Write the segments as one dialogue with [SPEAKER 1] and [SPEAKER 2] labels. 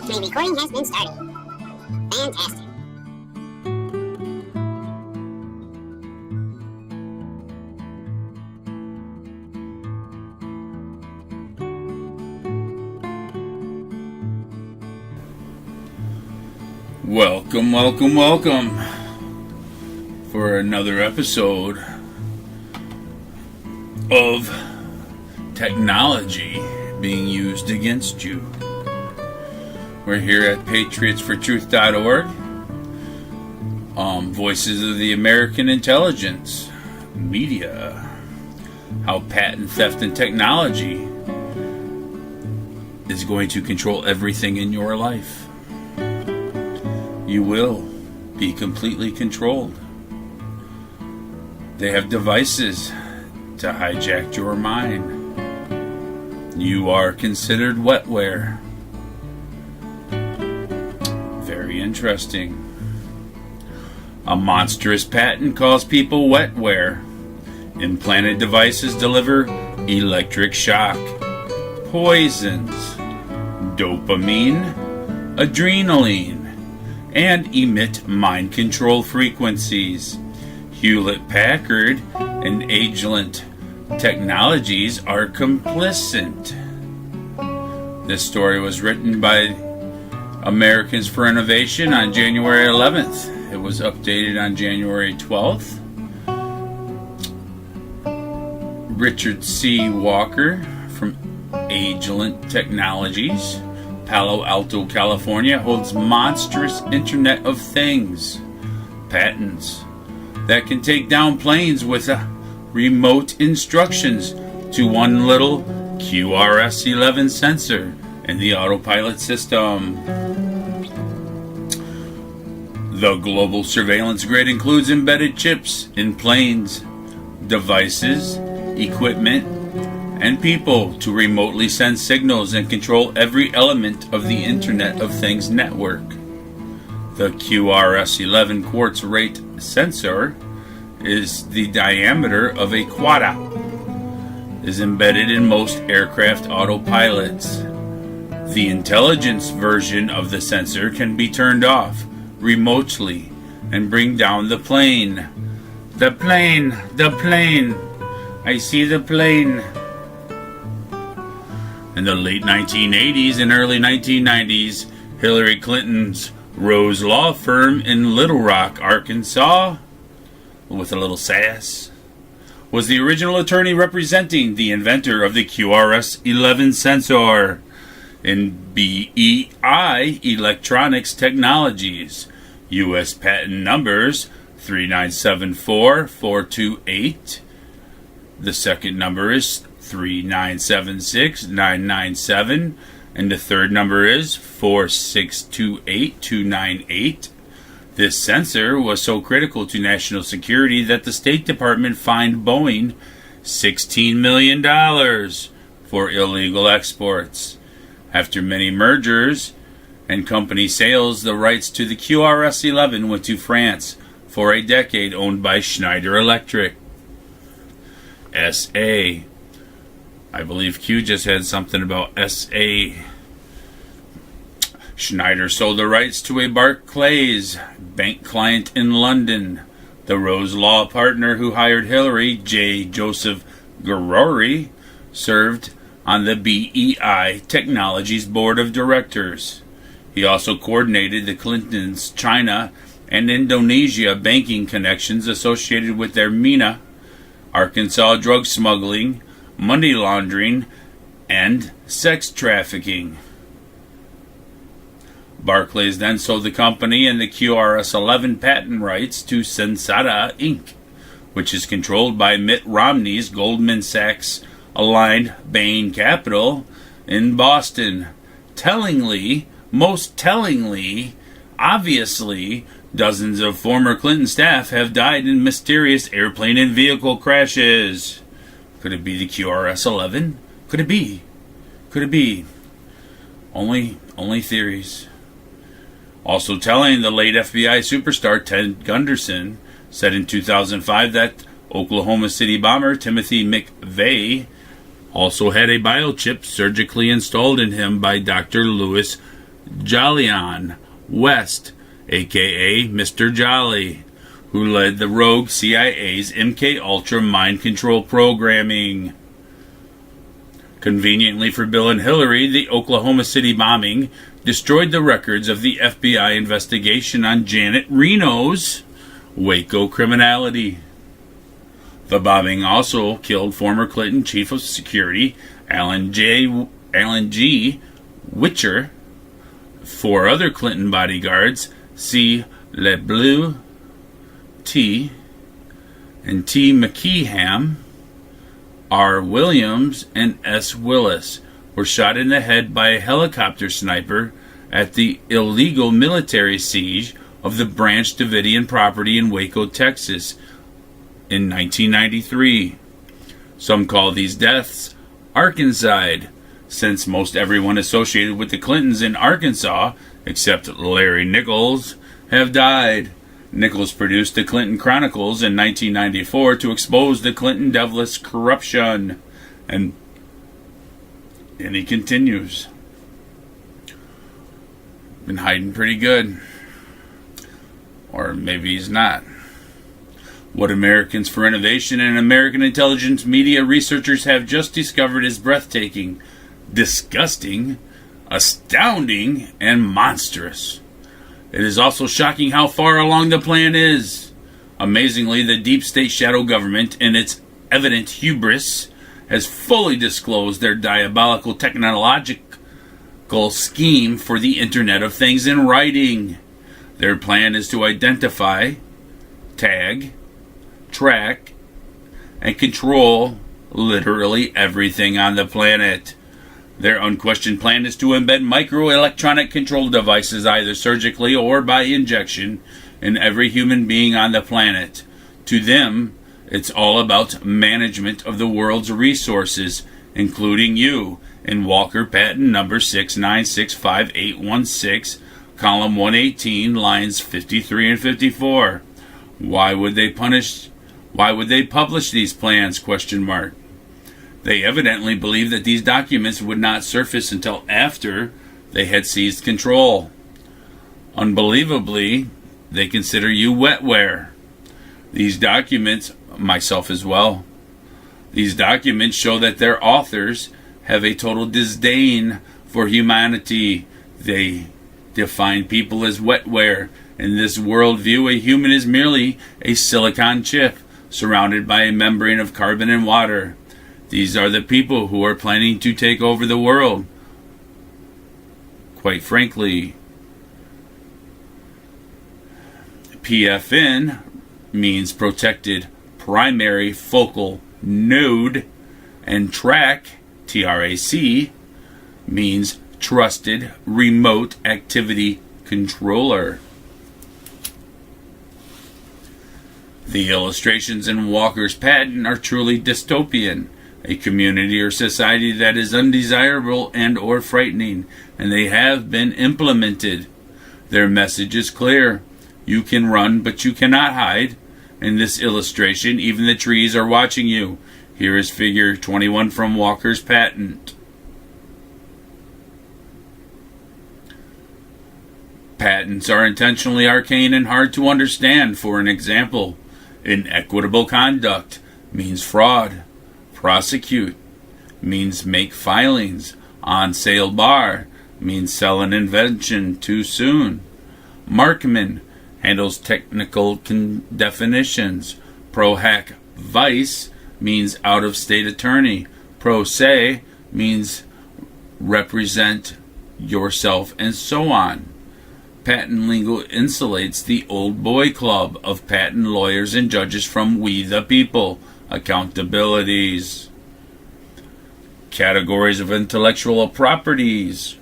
[SPEAKER 1] My recording has been started. Fantastic.
[SPEAKER 2] Welcome for another episode of technology being used against you. We're here at patriotsfortruth.org, Voices of the American Intelligence Media, how patent theft and technology is going to control everything in your life. You will be completely controlled. They have devices to hijack your mind. You are considered wetware. Very interesting. A monstrous patent calls people wetware. Implanted devices deliver electric shock, poisons, dopamine, adrenaline, and emit mind control frequencies. Hewlett-Packard and Agilent Technologies are complicit. This story was written by Americans for Innovation on January 11th. It was updated on January 12th. Richard C. Walker from Agilent Technologies, Palo Alto, California, holds monstrous Internet of Things patents that can take down planes with remote instructions to one little QRS-11 sensor in the autopilot system. The global surveillance grid includes embedded chips in planes, devices, equipment, and people to remotely send signals and control every element of the Internet of Things network. The QRS-11 quartz rate sensor is the diameter of a quad, is embedded in most aircraft autopilots. The intelligence version of the sensor can be turned off remotely and bring down the plane. The plane! I see the plane. In the late 1980s and early 1990s, Hillary Clinton's Rose Law Firm in Little Rock, Arkansas, with a little sass, was the original attorney representing the inventor of the QRS-11 sensor in BEI Electronics Technologies. U.S. patent numbers 3974428. The second number is 3976997, and the third number is 4628298. This sensor was so critical to national security that the State Department fined Boeing $16 million for illegal exports. After many mergers and company sales, the rights to the QRS-11 went to France for a decade, owned by Schneider Electric. SA. I believe Q just had something about SA. Schneider sold the rights to a Barclays bank client in London. The Rose Law partner who hired Hillary, J. Joseph Garori, served on the BEI Technologies Board of Directors. He also coordinated the Clintons' China and Indonesia banking connections associated with their MENA, Arkansas drug smuggling, money laundering, and sex trafficking. Barclays then sold the company and the QRS-11 patent rights to Sensata Inc., which is controlled by Mitt Romney's Goldman Sachs-aligned Bain Capital in Boston. Most tellingly, obviously, dozens of former Clinton staff have died in mysterious airplane and vehicle crashes. Could it be the QRS-11? Could it be? Only theories. Also telling, the late FBI superstar Ted Gunderson said in 2005 that Oklahoma City bomber Timothy McVeigh also had a biochip surgically installed in him by Dr. Louis Jolyon West, aka Mr. Jolly, who led the rogue CIA's MK-Ultra mind control programming. Conveniently for Bill and Hillary, the Oklahoma City bombing destroyed the records of the FBI investigation on Janet Reno's Waco criminality. The bombing also killed former Clinton Chief of Security Alan G. Witcher, 4 other Clinton bodyguards, C. LeBleu, T. and T. McKeeham, R. Williams, and S. Willis, were shot in the head by a helicopter sniper at the illegal military siege of the Branch Davidian property in Waco, Texas, in 1993. Some call these deaths Arkancide, since most everyone associated with the Clintons in Arkansas, except Larry Nichols, have died. Nichols produced the Clinton Chronicles in 1994 to expose the Clinton devilish corruption. And he continues. Been hiding pretty good. Or maybe he's not. What Americans for Innovation and American intelligence media researchers have just discovered is breathtaking, disgusting, astounding, and monstrous. It is also shocking how far along the plan is. Amazingly, the deep state shadow government, in its evident hubris, has fully disclosed their diabolical technological scheme for the Internet of Things in writing. Their plan is to identify, tag, track, and control literally everything on the planet. Their unquestioned plan is to embed microelectronic control devices, either surgically or by injection, in every human being on the planet. To them, it's all about management of the world's resources, including you, in Walker Patent number 6965816, column 118, lines 53 and 54. Why would they publish these plans? ? They evidently believe that these documents would not surface until after they had seized control. Unbelievably, they consider you wetware. These documents, myself as well, these documents show that their authors have a total disdain for humanity. They define people as wetware. In this worldview, a human is merely a silicon chip surrounded by a membrane of carbon and water. These are the people who are planning to take over the world. Quite frankly, PFN means protected primary focal node, and TRAC, TRAC, means trusted remote activity controller. The illustrations in Walker's patent are truly dystopian. A community or society that is undesirable and or frightening, and they have been implemented. Their message is clear. You can run, but you cannot hide. In this illustration, even the trees are watching you. Here is figure 21 from Walker's patent. Patents are intentionally arcane and hard to understand. For an example, inequitable conduct means fraud. Prosecute means make filings. On sale bar means sell an invention too soon. Markman handles technical definitions. Pro hac vice means out of state attorney. Pro se means represent yourself, and so on. Patent legal insulates the old boy club of patent lawyers and judges from we the people. Accountabilities. Categories of intellectual properties.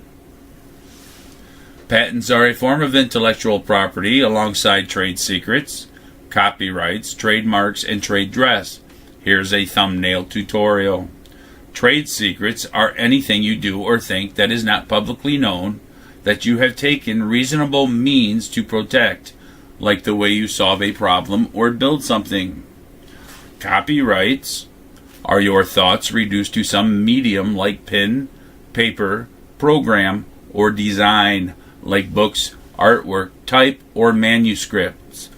[SPEAKER 2] Patents are a form of intellectual property alongside trade secrets, copyrights, trademarks, and trade dress. Here's a thumbnail tutorial. Trade secrets are anything you do or think that is not publicly known that you have taken reasonable means to protect, like the way you solve a problem or build something. Copyrights are your thoughts reduced to some medium like pen, paper, program, or design. like books, artwork, type, or manuscripts.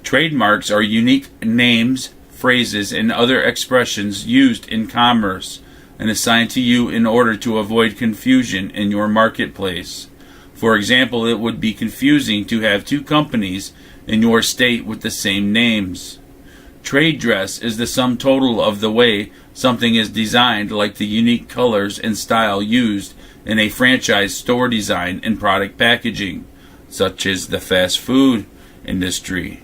[SPEAKER 2] Trademarks are unique names, phrases, and other expressions used in commerce and assigned to you in order to avoid confusion in your marketplace. For example, it would be confusing to have two companies in your state with the same names. Trade dress is the sum total of the way something is designed, like the unique colors and style used in a franchise store design and product packaging, such as the fast food industry.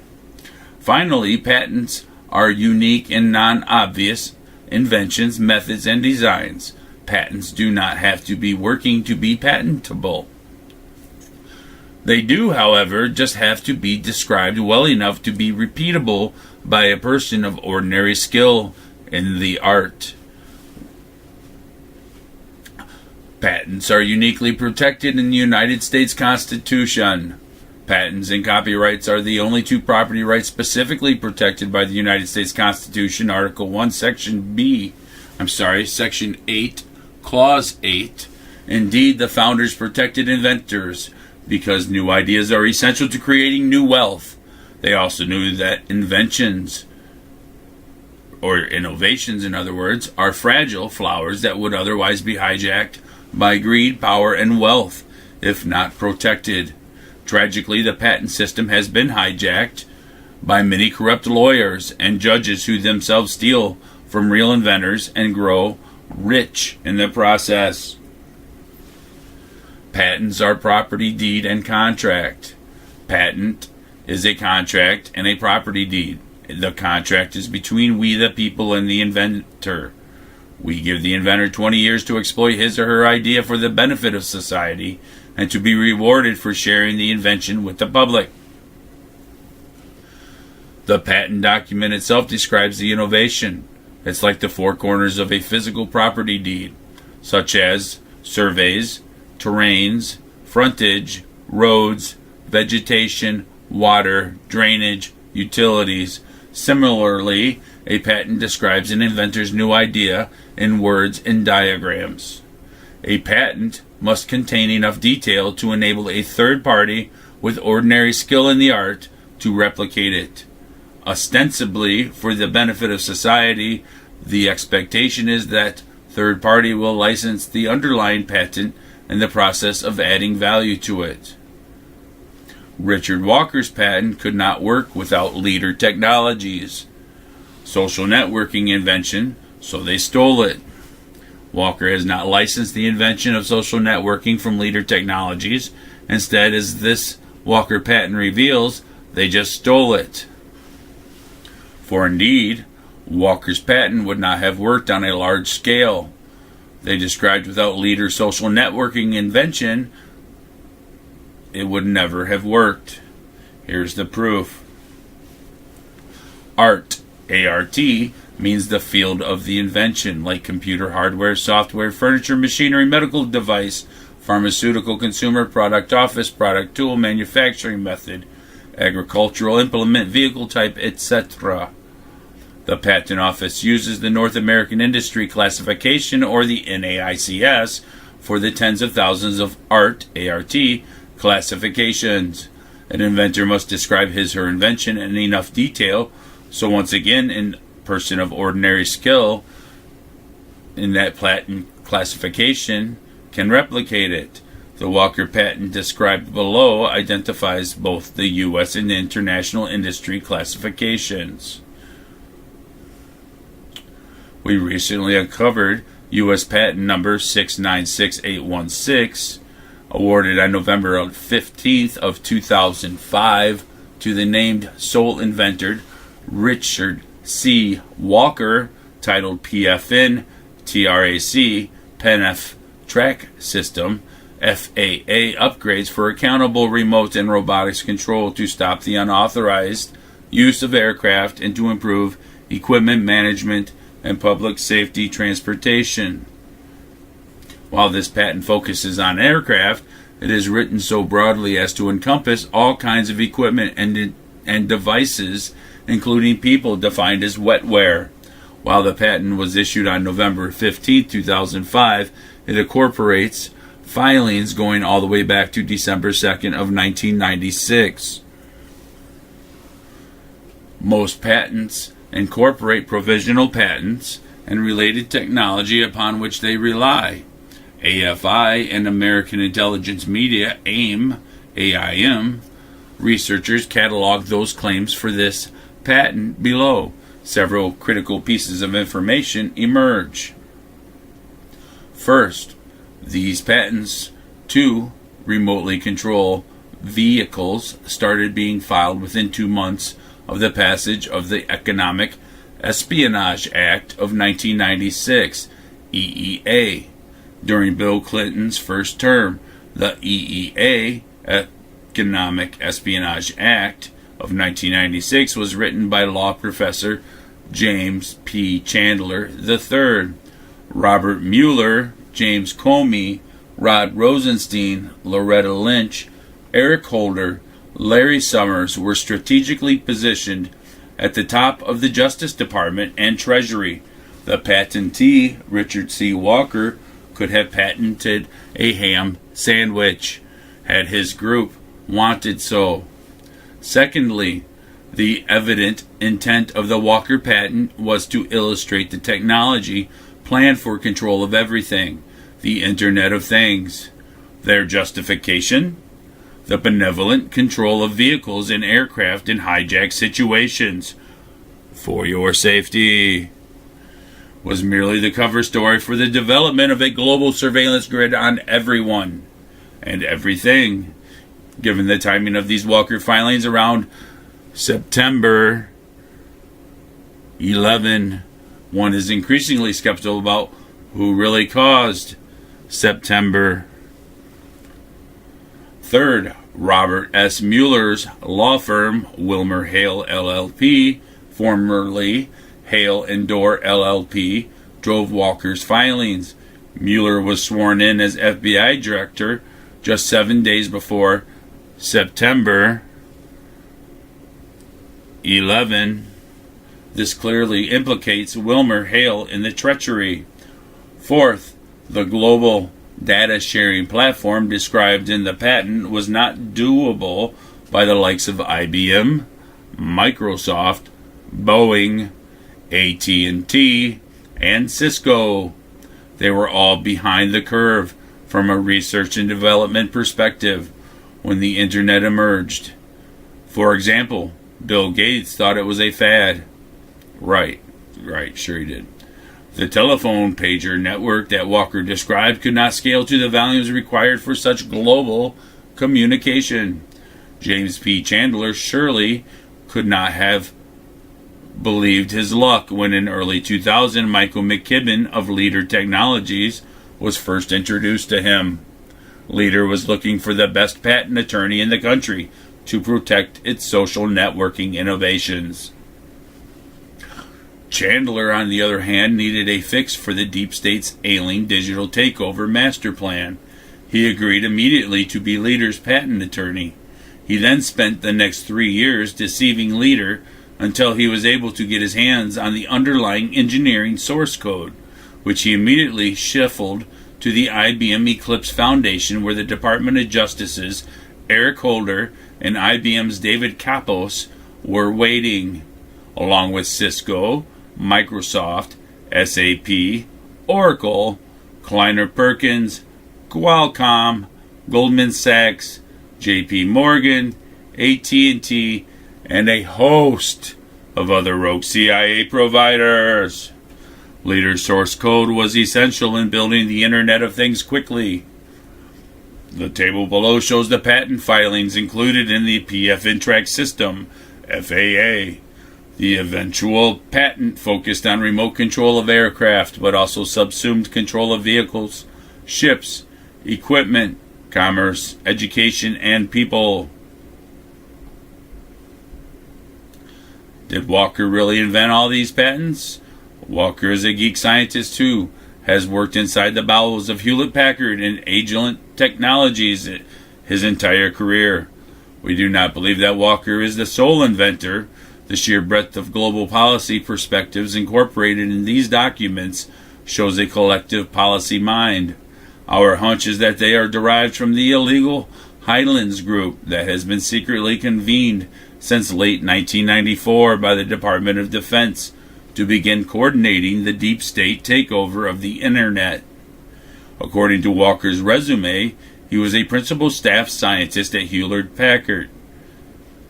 [SPEAKER 2] Finally, patents are unique and non-obvious inventions, methods, and designs. Patents do not have to be working to be patentable. They do, however, just have to be described well enough to be repeatable by a person of ordinary skill in the art. Patents are uniquely protected in the United States Constitution. Patents and copyrights are the only two property rights specifically protected by the United States Constitution, Article 1, Section 8, Clause 8. Indeed, the founders protected inventors because new ideas are essential to creating new wealth. They also knew that inventions, or innovations in other words, are fragile flowers that would otherwise be hijacked by greed, power, and wealth if not protected. Tragically, the patent system has been hijacked by many corrupt lawyers and judges who themselves steal from real inventors and grow rich in the process. Patents are property, deed, and contract. Patent is a contract and a property deed. The contract is between we the people and the inventor. We give the inventor 20 years to exploit his or her idea for the benefit of society and to be rewarded for sharing the invention with the public. The patent document itself describes the innovation. It's like the four corners of a physical property deed, such as surveys, terrains, frontage, roads, vegetation, water, drainage, utilities. Similarly, a patent describes an inventor's new idea in words and diagrams. A patent must contain enough detail to enable a third party with ordinary skill in the art to replicate it. Ostensibly, for the benefit of society, the expectation is that third party will license the underlying patent in the process of adding value to it. Richard Walker's patent could not work without Leader Technologies' social networking invention, so they stole it. Walker has not licensed the invention of social networking from Leader Technologies. Instead, as this Walker patent reveals, they just stole it. For indeed, Walker's patent would not have worked on a large scale. They described without Leader's social networking invention, it would never have worked. Here's the proof. Art, A-R-T, means the field of the invention, like computer, hardware, software, furniture, machinery, medical device, pharmaceutical, consumer product, office product, tool, manufacturing method, agricultural implement, vehicle type, etc. The Patent Office uses the North American Industry Classification, or the NAICS, for the tens of thousands of art, A-R-T, classifications. An inventor must describe his or her invention in enough detail, so once again, a person of ordinary skill in that patent classification can replicate it. The Walker patent described below identifies both the U.S. and international industry classifications. We recently uncovered U.S. patent number 696816, awarded on November 15th of 2005 to the named sole inventor Richard C. Walker, titled PFN TRAC PENF Track System FAA upgrades for accountable remote and robotics control to stop the unauthorized use of aircraft and to improve equipment management and public safety transportation. While this patent focuses on aircraft, it is written so broadly as to encompass all kinds of equipment and devices, including people, defined as wetware. While the patent was issued on November 15, 2005, it incorporates filings going all the way back to December 2nd of 1996. Most patents incorporate provisional patents and related technology upon which they rely. AFI and American Intelligence Media, AIM, researchers catalog those claims for this patent below. Several critical pieces of information emerge. First, these patents to remotely control vehicles started being filed within 2 months of the passage of the Economic Espionage Act of 1996, EEA. During Bill Clinton's first term, the EEA, Economic Espionage Act of 1996, was written by law professor James P. Chandler III. Robert Mueller, James Comey, Rod Rosenstein, Loretta Lynch, Eric Holder, Larry Summers were strategically positioned at the top of the Justice Department and Treasury. The patentee, Richard C. Walker, could have patented a ham sandwich had his group wanted so. Secondly, the evident intent of the Walker patent was to illustrate the technology planned for control of everything, the Internet of Things. Their justification? The benevolent control of vehicles and aircraft in hijack situations. For your safety. Was merely the cover story for the development of a global surveillance grid on everyone and everything. Given the timing of these Walker filings around September 11, one is increasingly skeptical about who really caused September. Third, Robert S. Mueller's law firm, Wilmer Hale LLP, formerly Hale and Dorr LLP, drove Walker's filings. Mueller was sworn in as FBI director just 7 days before September 11. This clearly implicates Wilmer Hale in the treachery. Fourth, the global data sharing platform described in the patent was not doable by the likes of IBM, Microsoft, Boeing, AT&T, and Cisco. They were all behind the curve from a research and development perspective when the internet emerged. For example, Bill Gates thought it was a fad. Right, sure he did. The telephone pager network that Walker described could not scale to the volumes required for such global communication. James P. Chandler surely could not have believed his luck when in early 2000 Michael McKibben of Leader Technologies was first introduced to him. Leader was looking for the best patent attorney in the country to protect its social networking innovations. Chandler, on the other hand, needed a fix for the deep state's ailing digital takeover master plan. He agreed immediately to be Leader's patent attorney. He then spent the next 3 years deceiving Leader until he was able to get his hands on the underlying engineering source code, which he immediately shuffled to the IBM Eclipse Foundation, where the Department of Justice's Eric Holder and IBM's David Kapos were waiting, along with Cisco, Microsoft, SAP, Oracle, Kleiner Perkins, Qualcomm, Goldman Sachs, JP Morgan, AT&T, and a host of other rogue CIA providers. Leader's source code was essential in building the Internet of Things quickly. The table below shows the patent filings included in the PF Intrac system, FAA. The eventual patent focused on remote control of aircraft, but also subsumed control of vehicles, ships, equipment, commerce, education, and people. Did Walker really invent all these patents? Walker is a geek scientist who has worked inside the bowels of Hewlett-Packard and Agilent Technologies his entire career. We do not believe that Walker is the sole inventor. The sheer breadth of global policy perspectives incorporated in these documents shows a collective policy mind. Our hunch is that they are derived from the illegal Highlands Group that has been secretly convened since late 1994 by the Department of Defense to begin coordinating the deep state takeover of the Internet. According to Walker's resume, he was a principal staff scientist at Hewlett-Packard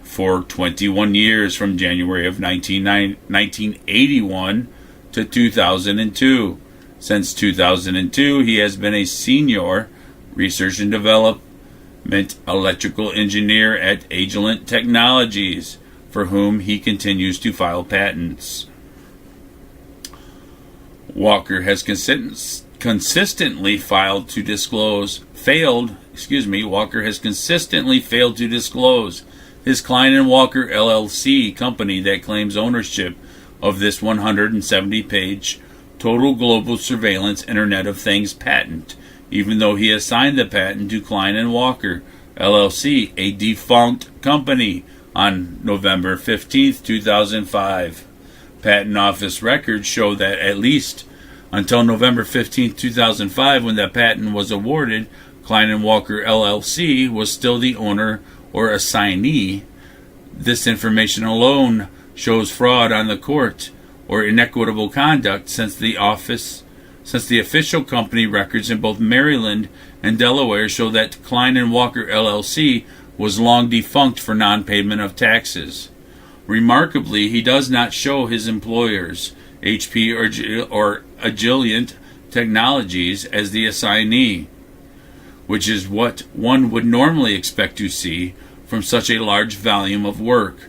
[SPEAKER 2] for 21 years from January of 1981 to 2002. Since 2002, he has been a senior research and development electrical engineer at Agilent Technologies, for whom he continues to file patents. Walker has consistently failed to disclose his Klein & Walker LLC company that claims ownership of this 170-page Total Global Surveillance Internet of Things patent, even though he assigned the patent to Klein & Walker LLC, a defunct company, on November 15, 2005. Patent Office records show that at least until November 15, 2005, when the patent was awarded, Klein & Walker LLC was still the owner or assignee. This information alone shows fraud on the court or inequitable conduct, since the official company records in both Maryland and Delaware show that Klein & Walker LLC was long defunct for non-payment of taxes. Remarkably, he does not show his employers, HP or Agilent Technologies, as the assignee, which is what one would normally expect to see from such a large volume of work.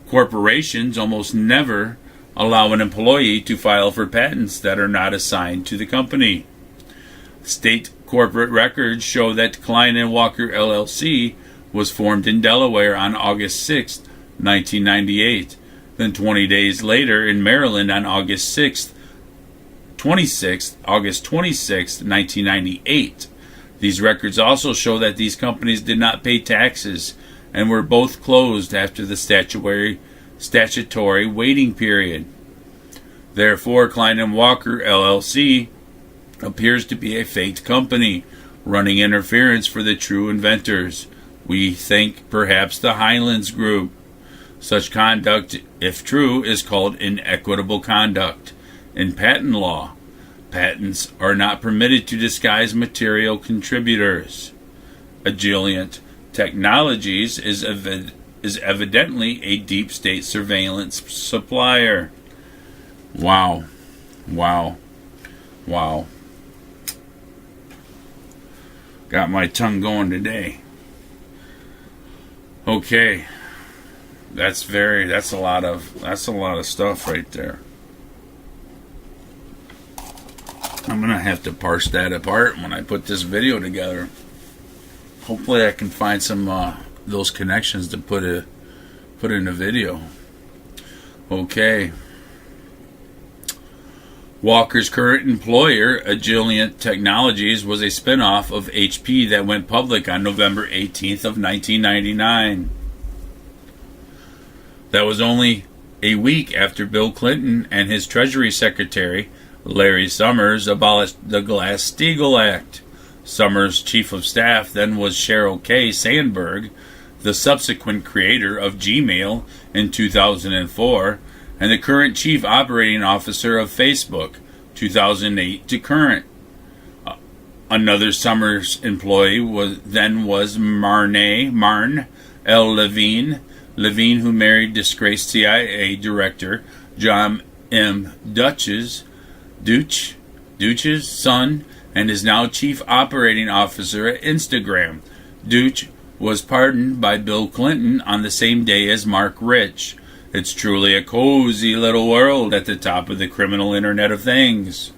[SPEAKER 2] Corporations almost never allow an employee to file for patents that are not assigned to the company. State corporate records show that Klein & Walker LLC was formed in Delaware on August 6, 1998. Then 20 days later in Maryland on August 26, 1998. These records also show that these companies did not pay taxes and were both closed after the statutory waiting period. Therefore, Klein & Walker LLC appears to be a faked company running interference for the true inventors. We think perhaps the Highlands Group. Such conduct, if true, is called inequitable conduct. In patent law, patents are not permitted to disguise material contributors. Agilent Technologies is evidently a deep state surveillance supplier. Wow. Got my tongue going today. Okay. That's a lot of stuff right there. I'm gonna have to parse that apart when I put this video together. Hopefully I can find some those connections to put in a video. Okay. Walker's current employer, Agilent Technologies, was a spin-off of HP that went public on November 18th of 1999. That was only a week after Bill Clinton and his Treasury Secretary, Larry Summers, abolished the Glass-Steagall Act. Summers' chief of staff then was Sheryl K. Sandberg, the subsequent creator of Gmail in 2004, and the current chief operating officer of Facebook, 2008 to current. Another Summers employee was Marne L. Levine, who married disgraced CIA director John M. Deutsch's son, and is now chief operating officer at Instagram. Deutsch was pardoned by Bill Clinton on the same day as Mark Rich. It's truly a cozy little world at the top of the criminal Internet of Things.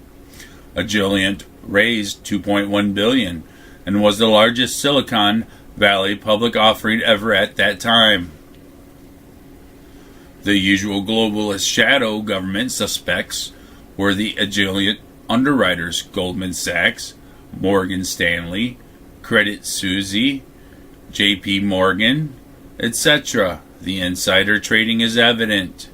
[SPEAKER 2] Agilent raised $2.1 billion and was the largest Silicon Valley public offering ever at that time. The usual globalist shadow government suspects were the Agilent underwriters: Goldman Sachs, Morgan Stanley, Credit Suisse, J.P. Morgan, etc. The insider trading is evident.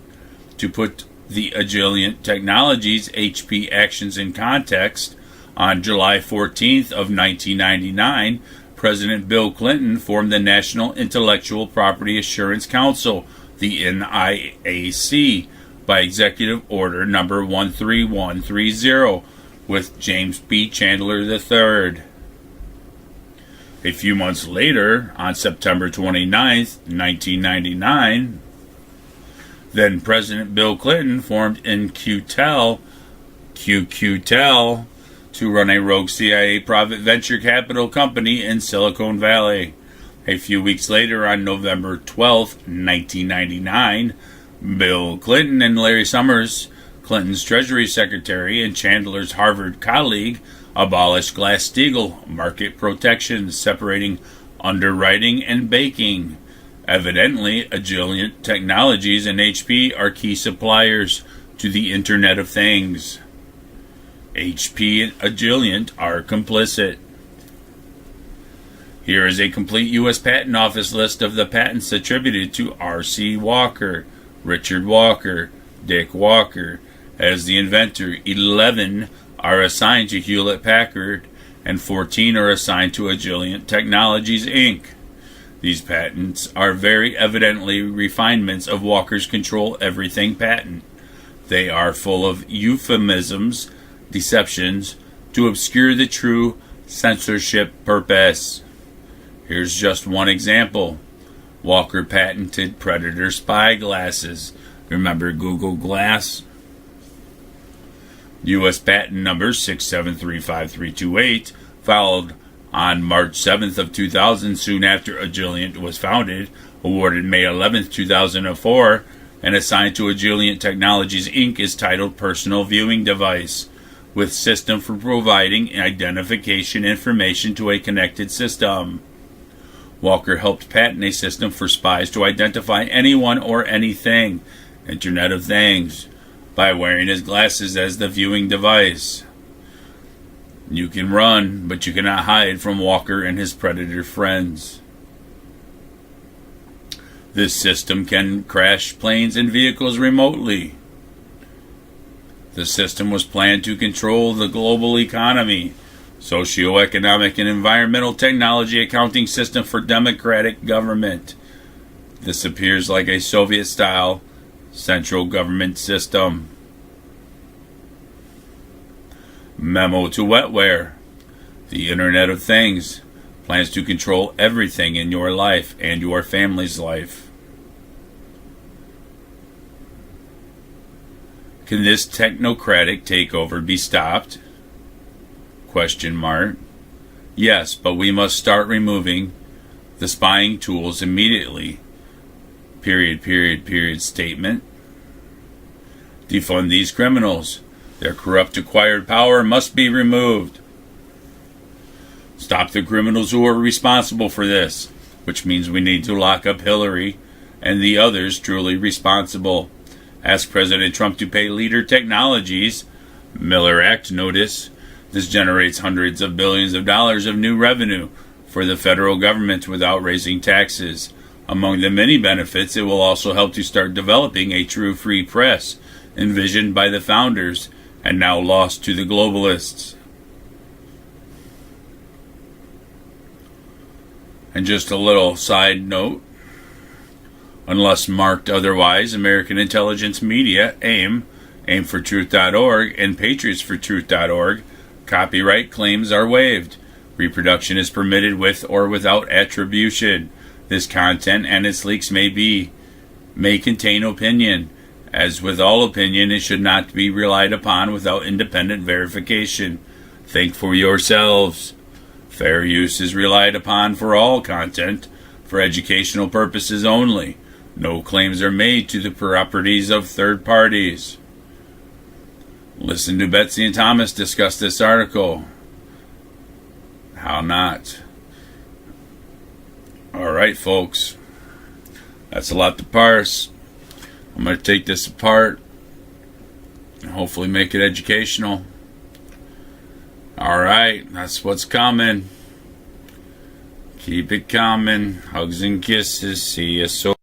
[SPEAKER 2] To put the Agilent Technologies HP actions in context, On July 14th of 1999, President Bill Clinton formed the National Intellectual Property Assurance Council, the NIAC, by Executive Order Number 13130 with James B. Chandler III. A few months later, on September 29th, 1999, then President Bill Clinton formed In-Q-Tel, QQTel, to run a rogue CIA private venture capital company in Silicon Valley. A few weeks later, on November 12, 1999, Bill Clinton and Larry Summers, Clinton's Treasury Secretary and Chandler's Harvard colleague, abolished Glass-Steagall market protections separating underwriting and banking. Evidently, Agilent Technologies and HP are key suppliers to the Internet of Things. HP and Agilent are complicit. Here is a complete U.S. Patent Office list of the patents attributed to R.C. Walker, Richard Walker, Dick Walker. As the inventor, 11 are assigned to Hewlett-Packard, and 14 are assigned to Agilent Technologies, Inc. These patents are very evidently refinements of Walker's Control Everything patent. They are full of euphemisms, deceptions, to obscure the true censorship purpose. Here's just one example. Walker patented Predator spy glasses. Remember Google Glass? U.S. patent number 6735328, filed on March 7th of 2000, soon after Agilent was founded, awarded May 11th, 2004, and assigned to Agilent Technologies, Inc., is titled Personal Viewing Device, with system for providing identification information to a connected system. Walker helped patent a system for spies to identify anyone or anything, Internet of Things, by wearing his glasses as the viewing device. You can run, but you cannot hide from Walker and his Predator friends. This system can crash planes and vehicles remotely. The system was planned to control the global economy, socioeconomic and environmental technology accounting system for democratic government. This appears like a Soviet-style central government system. Memo to Ware. The Internet of Things plans to control everything in your life and your family's life. Can this technocratic takeover be stopped? Question mark. Yes, but we must start removing the spying tools immediately. Period statement. Defund these criminals. Their corrupt acquired power must be removed. Stop the criminals who are responsible for this, which means we need to lock up Hillary and the others truly responsible. Ask President Trump to pay Leader Technologies Miller Act notice. This generates hundreds of billions of dollars of new revenue for the federal government without raising taxes. Among the many benefits, it will also help to start developing a true free press, envisioned by the founders and now lost to the globalists. And just a little side note, unless marked otherwise, American Intelligence Media, AIM, AimForTruth.org, and PatriotsForTruth.org, copyright claims are waived. Reproduction is permitted with or without attribution. This content and its leaks may contain opinion. As with all opinion, it should not be relied upon without independent verification. Think for yourselves. Fair use is relied upon for all content, for educational purposes only. No claims are made to the properties of third parties. Listen to Betsy and Thomas discuss this article. How not? Alright, folks. That's a lot to parse. I'm going to take this apart and hopefully make it educational. Alright, that's what's coming. Keep it coming. Hugs and kisses. See you soon.